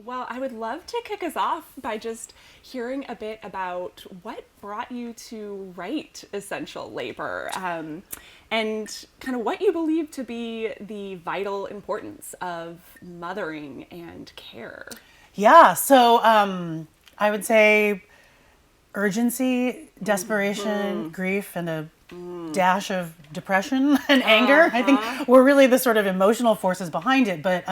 Well, I would love to kick us off by just hearing a bit about what brought you to write Essential Labor, and kind of what you believe to be the vital importance of mothering and care. Yeah, so I would say urgency, desperation, grief, and a dash of depression and anger. I think were really the sort of emotional forces behind it. But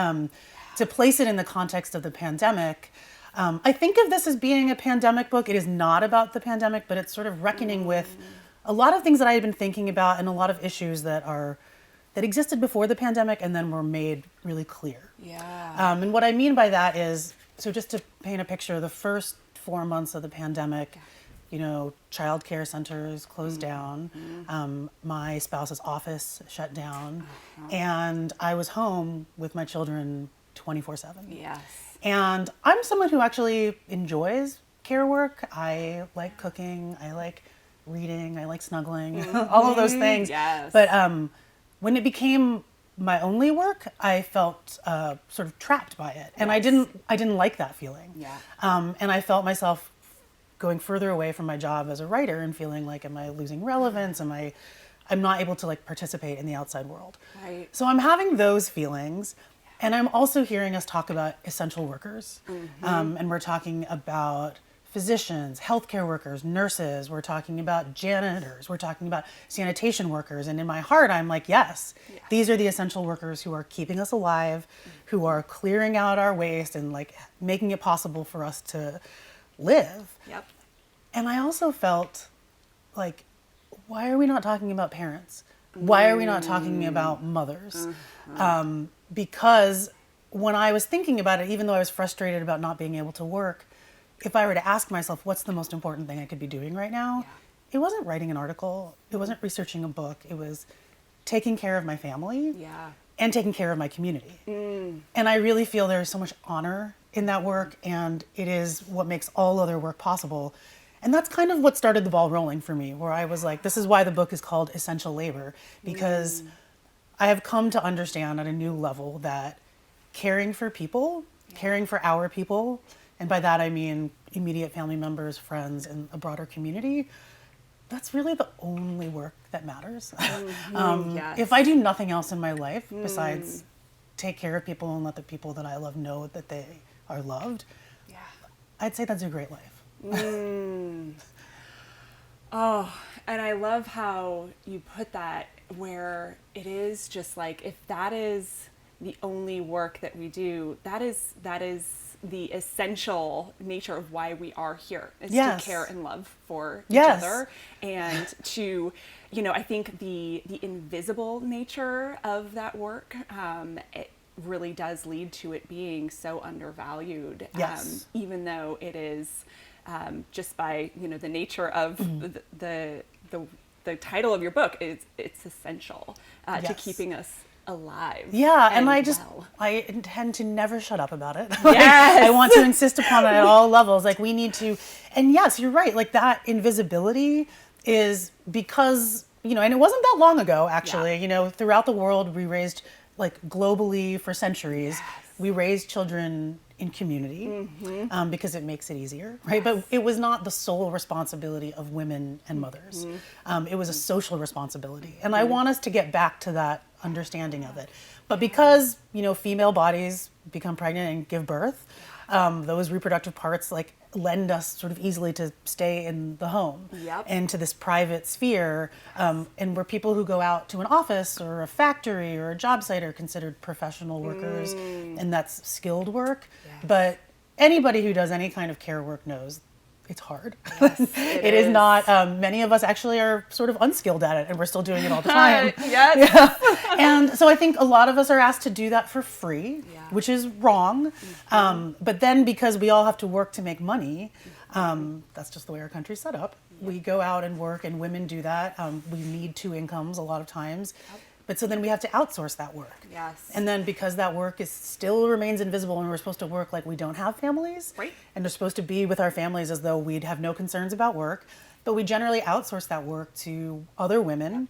to place it in the context of the pandemic, I think of this as being a pandemic book. It is not about the pandemic, but it's sort of reckoning with a lot of things that I had been thinking about and a lot of issues that existed before the pandemic and then were made really clear. Yeah. And what I mean by that is, so just to paint a picture, the first 4 months of the pandemic, child care centers closed down. My spouse's office shut down. And I was home with my children 24/7. Yes. And I'm someone who actually enjoys care work. I like cooking. I like reading. I like snuggling. All of those things. Yes. But when it became my only work, I felt sort of trapped by it. And I didn't like that feeling. Yeah. And I felt myself going further away from my job as a writer and feeling like, am I losing relevance? I'm not able to participate in the outside world. Right. So I'm having those feelings. And I'm also hearing us talk about essential workers. And we're talking about physicians, healthcare workers, nurses. We're talking about janitors. We're talking about sanitation workers. And in my heart, I'm like, yes, these are the essential workers who are keeping us alive, who are clearing out our waste and making it possible for us to live. Yep. And I also felt like, why are we not talking about parents? Why are we not talking about mothers? Because when I was thinking about it, even though I was frustrated about not being able to work, if I were to ask myself, what's the most important thing I could be doing right now? It wasn't writing an article. It wasn't researching a book. It was taking care of my family and taking care of my community. And I really feel there is so much honor in that work, and it is what makes all other work possible. And that's kind of what started the ball rolling for me, where I was like, this is why the book is called Essential Labor, because I have come to understand at a new level that caring for people, caring for our people, and by that I mean immediate family members, friends, and a broader community, that's really the only work that matters. Yes. If I do nothing else in my life besides take care of people and let the people that I love know that they are loved, I'd say that's a great life. Oh, and I love how you put that, where it is just like, if that is the only work that we do, that is the essential nature of why we are here, is to care and love for each other, and to, I think the invisible nature of that work, it really does lead to it being so undervalued, even though it is just by the nature of the title of your book, it's essential to keeping us alive. And I intend to never shut up about it. I want to insist upon it at all levels. We need to, and yes, you're right. That invisibility is because, and it wasn't that long ago, actually, throughout the world, we raised, globally for centuries, we raised children in community because it makes it easier, right? But it was not the sole responsibility of women and mothers. It was a social responsibility. And I want us to get back to that understanding of it. But because, female bodies become pregnant and give birth, those reproductive parts lend us sort of easily to stay in the home and to this private sphere. And where people who go out to an office or a factory or a job site are considered professional workers, and that's skilled work. But anybody who does any kind of care work knows it's hard. Yes, it is not. Many of us actually are sort of unskilled at it, and we're still doing it all the time. And so I think a lot of us are asked to do that for free, which is wrong. But then because we all have to work to make money, that's just the way our country's set up. We go out and work, and women do that. We need two incomes a lot of times. But so then we have to outsource that work. And then because that work still remains invisible, and we're supposed to work like we don't have families. And we're supposed to be with our families as though we'd have no concerns about work. But we generally outsource that work to other women,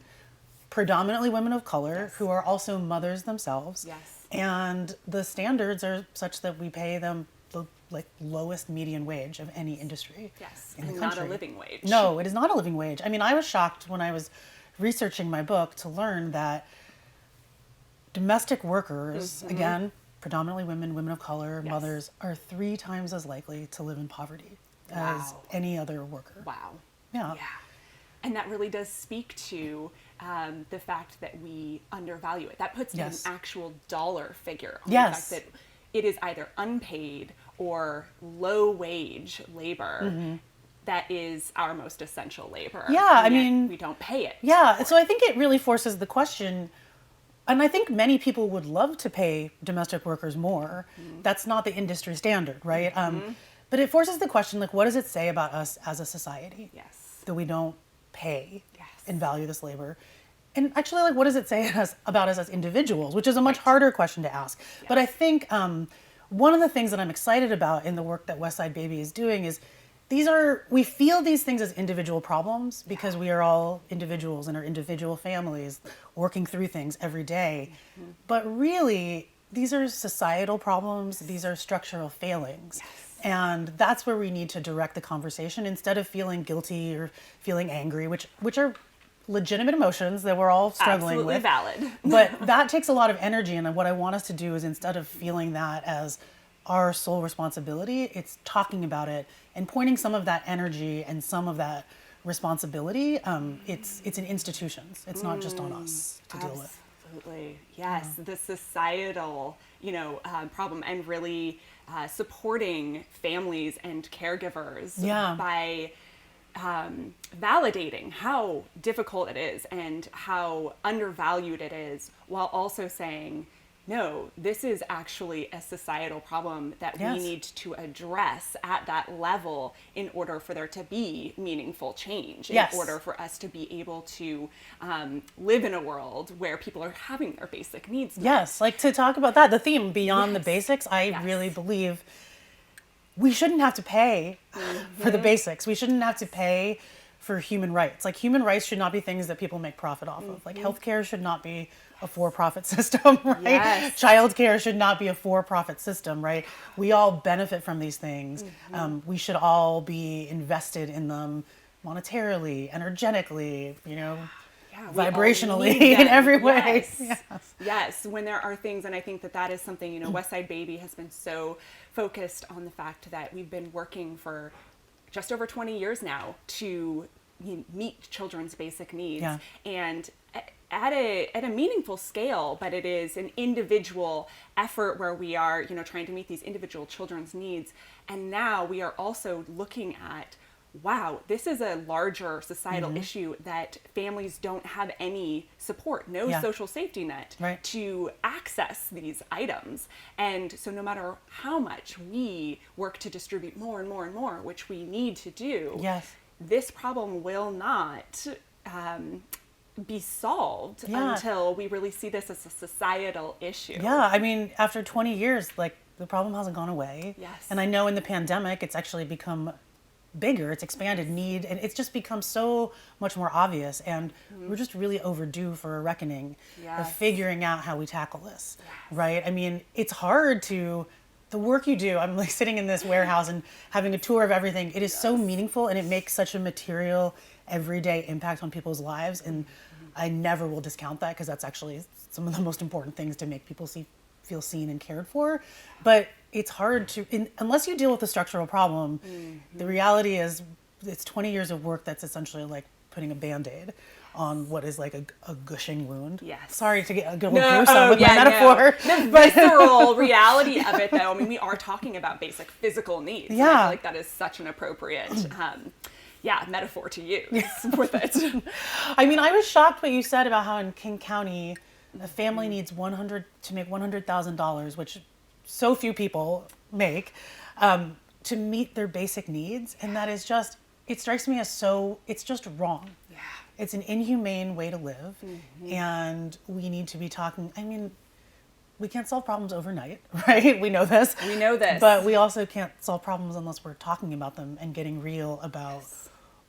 predominantly women of color, who are also mothers themselves. And the standards are such that we pay them the like lowest median wage of any industry in the and country. Not a living wage. No, it is not a living wage. I mean, I was shocked when I was researching my book to learn that domestic workers, again, predominantly women of color, mothers, are 3 times as likely to live in poverty as any other worker. Wow. Yeah. And that really does speak to the fact that we undervalue it. That puts an actual dollar figure on the fact that it is either unpaid or low wage labor that is our most essential labor. Yeah, I mean, we don't pay it. Yeah, so I think it really forces the question, and I think many people would love to pay domestic workers more. That's not the industry standard, right? But it forces the question, like, what does it say about us as a society? That we don't pay and value this labor. And actually, like, what does it say about us as individuals, which is a much harder question to ask. But I think one of the things that I'm excited about in the work that WestSide Baby is doing is we feel these things as individual problems because we are all individuals in our individual families working through things every day. But really, these are societal problems. These are structural failings. And that's where we need to direct the conversation instead of feeling guilty or feeling angry, which are legitimate emotions that we're all struggling with. Absolutely valid. But that takes a lot of energy. And what I want us to do is, instead of feeling that as our sole responsibility, it's talking about it and pointing some of that energy and some of that responsibility. It's in institutions. It's not just on us to deal with. Absolutely. Yes. The societal, problem, and really supporting families and caregivers by validating how difficult it is and how undervalued it is, while also saying, no, this is actually a societal problem that we need to address at that level in order for there to be meaningful change, in order for us to be able to live in a world where people are having their basic needs met. Yes, like, to talk about that, the theme beyond the basics, I really believe we shouldn't have to pay for the basics. We shouldn't have to pay for human rights. Like, human rights should not be things that people make profit off of. Like, healthcare should not be a for-profit system, right? Childcare should not be a for-profit system, right? We all benefit from these things. We should all be invested in them monetarily, energetically, vibrationally, in every way. Yes, when there are things, and I think that is something, WestSide Baby has been so focused on the fact that we've been working for just over 20 years now to meet children's basic needs, and at a meaningful scale, but it is an individual effort where we are, trying to meet these individual children's needs. And now we are also looking at, wow, this is a larger societal issue that families don't have any support, no social safety net to access these items. And so no matter how much we work to distribute more and more and more, which we need to do, this problem will not be solved until we really see this as a societal issue. Yeah, I mean, after 20 years, like, the problem hasn't gone away. And I know in the pandemic, it's actually become bigger, it's expanded need, and it's just become so much more obvious, and we're just really overdue for a reckoning of figuring out how we tackle this, right? I mean, it's hard the work you do, I'm like sitting in this warehouse and having a tour of everything. It is so meaningful, and it makes such a material, everyday impact on people's lives, and I never will discount that, because that's actually some of the most important things to make people feel seen and cared for. But it's hard unless you deal with the structural problem. The reality is, it's 20 years of work that's essentially like putting a Band-Aid on what is like a gushing wound. Sorry to get a little gruesome with my metaphor. The visceral reality of it, though, I mean, we are talking about basic physical needs. And I feel like that is such an appropriate metaphor to use with it. I mean, I was shocked what you said about how in King County, a family needs to make $100,000, which so few people make, to meet their basic needs. And that is just, it strikes me as it's just wrong. It's an inhumane way to live. And we need to be talking, I mean, we can't solve problems overnight, right? We know this. But we also can't solve problems unless we're talking about them and getting real about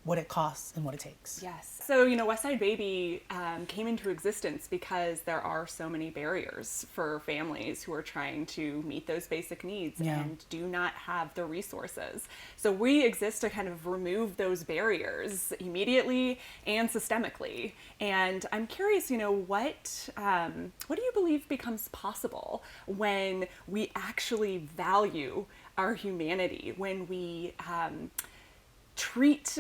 what it costs and what it takes. Yes. So, WestSide Baby came into existence because there are so many barriers for families who are trying to meet those basic needs and do not have the resources. So we exist to kind of remove those barriers immediately and systemically. And I'm curious, what do you believe becomes possible when we actually value our humanity, when we treat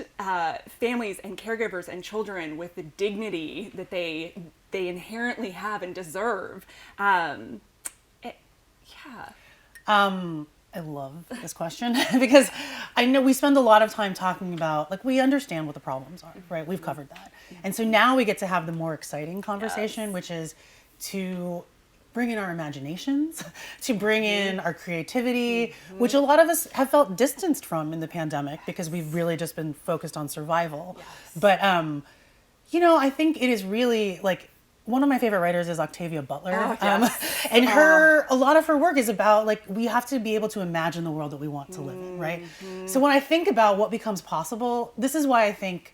families and caregivers and children with the dignity that they inherently have and deserve? I love this question because I know we spend a lot of time talking about, like, we understand what the problems are, right? We've covered that. And so now we get to have the more exciting conversation, which is to bring in our imaginations, to bring in our creativity, which a lot of us have felt distanced from in the pandemic because we've really just been focused on survival. But, I think it is really, like, one of my favorite writers is Octavia Butler. And a lot of her work is about, like, we have to be able to imagine the world that we want to live in, right? So when I think about what becomes possible, this is why I think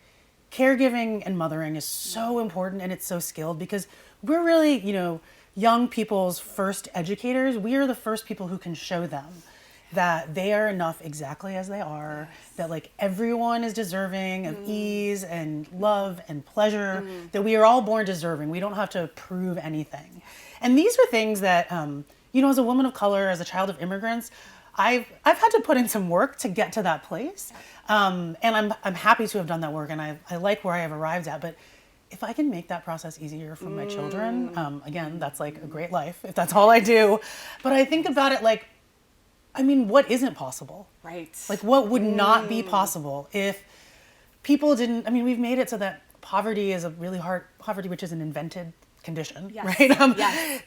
caregiving and mothering is so important and it's so skilled, because we're really, young people's first educators. We are the first people who can show them that they are enough exactly as they are, that, like, everyone is deserving of ease and love and pleasure, that we are all born deserving. We don't have to prove anything. And these are things that, as a woman of color, as a child of immigrants, I've had to put in some work to get to that place. And I'm happy to have done that work, and I like where I have arrived at. But if I can make that process easier for my children, again, that's like a great life if that's all I do. But I think about it like, what isn't possible? Right. Like, what would not be possible if people didn't, we've made it so that poverty is a really hard, poverty, which is an invented condition, right?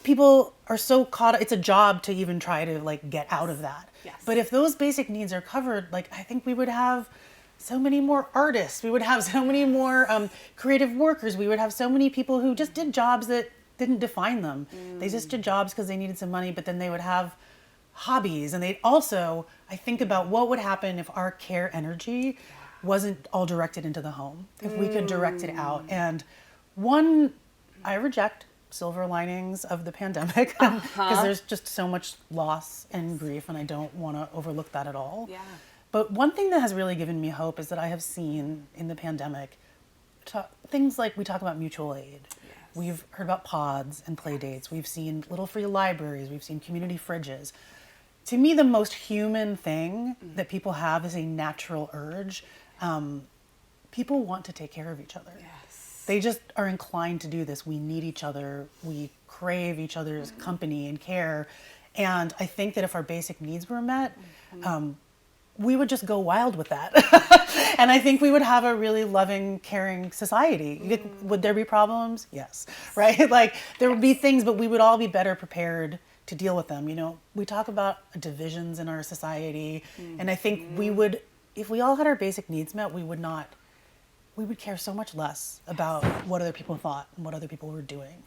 People are so caught, it's a job to even try to, like, get out of that. But if those basic needs are covered, like, I think we would have so many more artists. We would have so many more creative workers. We would have so many people who just did jobs that didn't define them. They just did jobs because they needed some money, but then they would have hobbies. And they also, I think about what would happen if our care energy wasn't all directed into the home, if we could direct it out. And I reject silver linings of the pandemic because there's just so much loss and grief, and I don't want to overlook that at all. But one thing that has really given me hope is that I have seen in the pandemic things like, we talk about mutual aid. We've heard about pods and play dates. We've seen little free libraries. We've seen community fridges. To me, the most human thing that people have is a natural urge. People want to take care of each other. They just are inclined to do this. We need each other. We crave each other's company and care. And I think that if our basic needs were met, we would just go wild with that. And I think we would have a really loving, caring society. Would there be problems? Yes. Right? Like, there would be things, but we would all be better prepared to deal with them. We talk about divisions in our society. And I think we would, if we all had our basic needs met, we would care so much less about what other people thought and what other people were doing.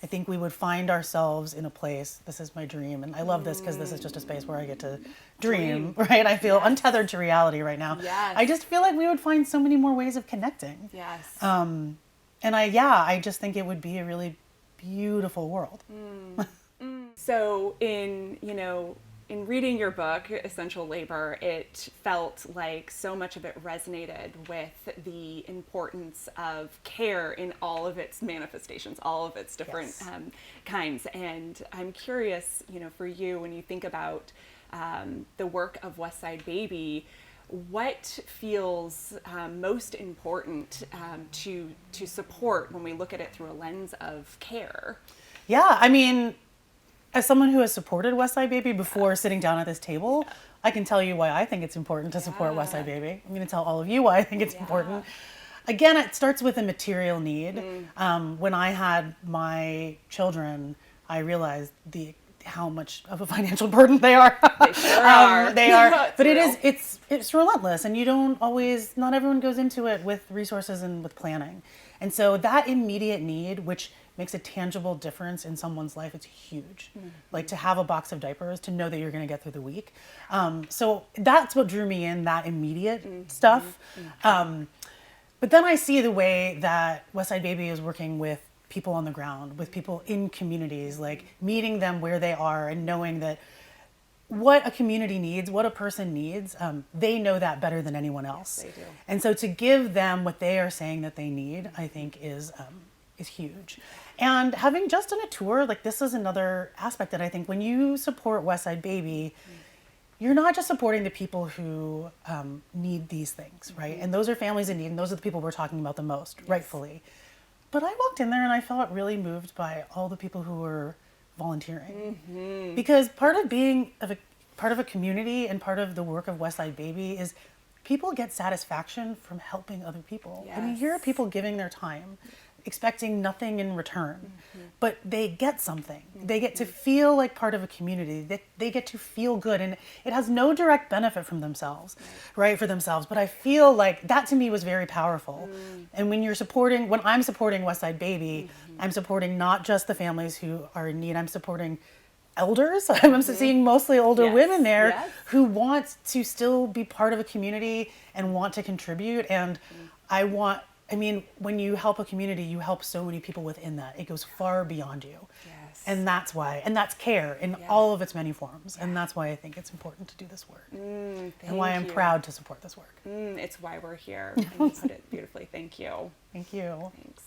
I think we would find ourselves in a place, this is my dream, and I love this because this is just a space where I get to dream, right? I feel untethered to reality right now. I just feel like we would find so many more ways of connecting. And I just think it would be a really beautiful world. So in reading your book, Essential Labor, it felt like so much of it resonated with the importance of care in all of its manifestations, all of its different kinds. And I'm curious, for you, when you think about the work of WestSide Baby, what feels most important to support when we look at it through a lens of care? As someone who has supported WestSide Baby before sitting down at this table, I can tell you why I think it's important to support WestSide Baby. I'm going to tell all of you why I think it's important. Again, it starts with a material need. When I had my children, I realized how much of a financial burden they are. They sure are. They are. But it's relentless, and not everyone goes into it with resources and with planning. And so that immediate need, which makes a tangible difference in someone's life, it's huge. Like to have a box of diapers, to know that you're going to get through the week. So that's what drew me in, that immediate stuff. But then I see the way that WestSide Baby is working with people on the ground, with people in communities, like meeting them where they are and knowing that what a community needs, what a person needs, they know that better than anyone else. Yes, they do. And so to give them what they are saying that they need, I think is huge. And having just done a tour, like this is another aspect that I think when you support WestSide Baby, you're not just supporting the people who need these things, right? And those are families in need, and those are the people we're talking about the most, rightfully. But I walked in there and I felt really moved by all the people who were volunteering. Because part of being part of a community and part of the work of WestSide Baby is people get satisfaction from helping other people. I mean, here are people giving their time, expecting nothing in return, but they get something. They get to feel like part of a community. They get to feel good, and it has no direct benefit from themselves, right, for themselves. But I feel like that to me was very powerful. And when I'm supporting WestSide Baby, I'm supporting not just the families who are in need. I'm supporting elders. I'm seeing mostly older women there who want to still be part of a community and want to contribute. And I mean, when you help a community, you help so many people within that. It goes far beyond you. Yes. And that's why, and that's care in all of its many forms. And that's why I think it's important to do this work. And why I'm proud to support this work. It's why we're here. And you put it beautifully. Thank you. Thank you. Thanks.